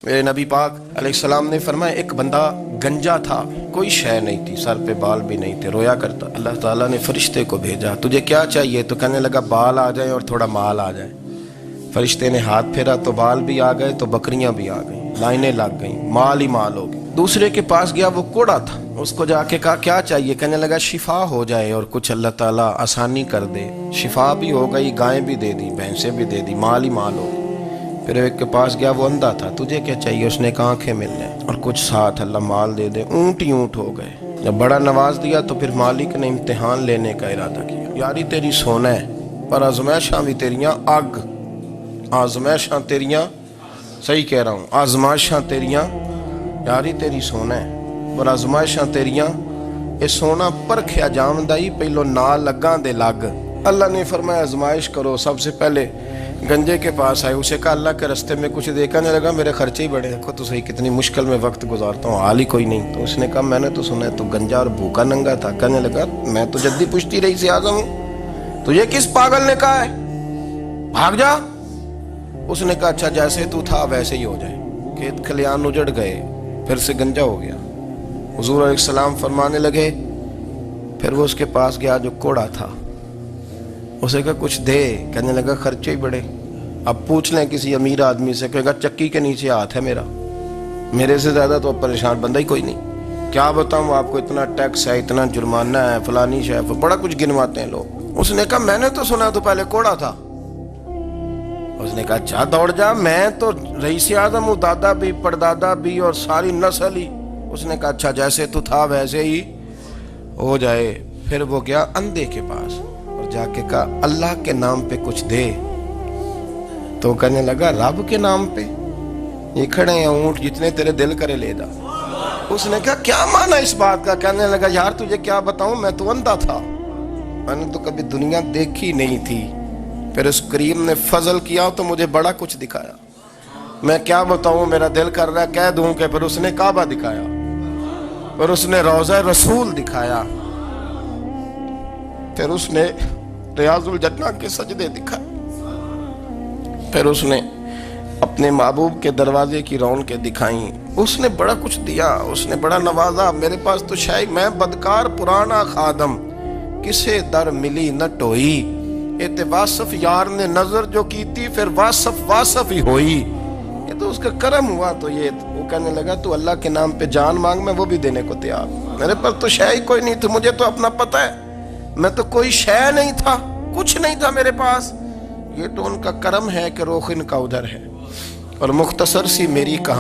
میرے نبی پاک علیہ السلام نے فرمایا ایک بندہ گنجا تھا، کوئی شے نہیں تھی، سر پہ بال بھی نہیں تھے، رویا کرتا۔ اللہ تعالیٰ نے فرشتے کو بھیجا، تجھے کیا چاہیے؟ تو کہنے لگا بال آ جائے اور تھوڑا مال آ جائے۔ فرشتے نے ہاتھ پھیرا تو بال بھی آ گئے، تو بکریاں بھی آ گئیں، لائنیں لگ گئیں، مال ہی مال ہو گئی۔ دوسرے کے پاس گیا، وہ کوڑا تھا، اس کو جا کے کہا کیا چاہیے؟ کہنے لگا شفا ہو جائے اور کچھ اللہ تعالیٰ آسانی کر دے۔ شفا بھی ہو گئی، گائیں بھی دے دی، بھینسیں بھی دے دی، مال ہی مال ہو گئی۔ پھر ایک کے پاس گیا، وہ اندھا تھا، تجھے کیا چاہیے؟ اس نے کہا آنکھیں ملنے اور کچھ ساتھ اللہ مال دے دے۔ اونٹ ہی اونٹ ہو گئے۔ جب بڑا نواز دیا تو پھر مالک نے امتحان لینے کا ارادہ کیا۔ یاری تیری سونا ہے پر آزمائشاں بھی تیریاں اگ، آزمائشاں تیریاں، صحیح کہہ رہا ہوں، آزمائشاں تیریاں، یاری تیری سونا ہے پر آزمائشاں تیریاں، اے سونا پرکھیا جامدائی پہلو نہ لگاں دے لگ۔ اللہ نے فرمایا آزمائش کرو۔ سب سے پہلے گنجے کے پاس آئے، اسے کہا اللہ کے رستے میں کچھ دیکھنے لگا، میرے خرچے ہی بڑے، دیکھو تو صحیح کتنی مشکل میں وقت گزارتا ہوں، حال ہی کوئی نہیں۔ تو اس نے کہا میں نے تو سنا ہے تو گنجا اور بھوکا ننگا تھا۔ کہنے لگا میں تو جدی پشتی رئیس اعظم ہوں، تجھے کس پاگل نے کہا ہے بھاگ جا؟ اس نے کہا اچھا جیسے تو تھا ویسے ہی ہو جائے۔ کھیت کھلیان اجڑ گئے، پھر سے گنجا ہو گیا۔ حضور علیہ السلام فرمانے لگے، پھر وہ اس کے پاس گیا جو کوڑا تھا، اسے کہا کچھ دے۔ کہنے لگا خرچے ہی بڑے۔ اب پوچھ لیں کسی امیر آدمی سے، کہے گا چکی کے نیچے ہاتھ ہے میرا، میرے سے زیادہ تو اب پریشان بندہ ہی کوئی نہیں، کیا بتاؤں آپ کو، اتنا ٹیکس ہے، اتنا جرمانہ ہے، فلانی شے، بڑا کچھ گنواتے ہیں لوگ۔ اس نے کہا میں نے تو سنا تو پہلے کوڑا تھا۔ اس نے کہا اچھا دوڑ جا، میں تو رئیس اعظم ہوں، دادا بھی پردادا بھی اور ساری نسل ہی۔ اس نے کہا اچھا جیسے تو تھا ویسے ہی ہو جائے۔ پھر وہ گیا اندھے کے پاس اور جا کے کہا اللہ کے نام پہ کچھ دے۔ تو کہنے لگا رب کے نام پہ؟ یہ کھڑے ہیں اونٹ، جتنے تیرے دل کرے لے دا۔ اس نے کہا کیا معنی اس بات کا؟ کہنے لگا یار تجھے کیا بتاؤں، میں تو اندھا تھا، میں نے تو کبھی دنیا دیکھی نہیں تھی، پھر اس کریم نے فضل کیا تو مجھے بڑا کچھ دکھایا، میں کیا بتاؤں، میرا دل کر رہا ہے کہہ دوں کہ پھر اس نے کعبہ دکھایا، پھر اس نے روضہ رسول دکھایا، پھر اس نے ریاض الجنہ کے سجدے دکھائے، پھر اس نے اپنے محبوب کے دروازے کی رونقیں دکھائیں۔ اس نے بڑا کچھ دیا، اس نے بڑا نوازا۔ میرے پاس تو شاید میں بدکار پرانا خادم، کسے در ملی نہ ٹوئی، اے واصف یار نے نظر جو کی تھی، پھر واصف ہی ہوئی۔ یہ تو اس کا کرم ہوا۔ تو یہ وہ کہنے لگا تو اللہ کے نام پہ جان مانگ، میں وہ بھی دینے کو تیار، میرے پاس تو شے ہی کوئی نہیں تھی، مجھے تو اپنا پتہ ہے، میں تو کوئی شے نہیں تھا، کچھ نہیں تھا میرے پاس، یہ تو ان کا کرم ہے کہ رخ ان کا ادھر ہے۔ اور مختصر سی میری کہانی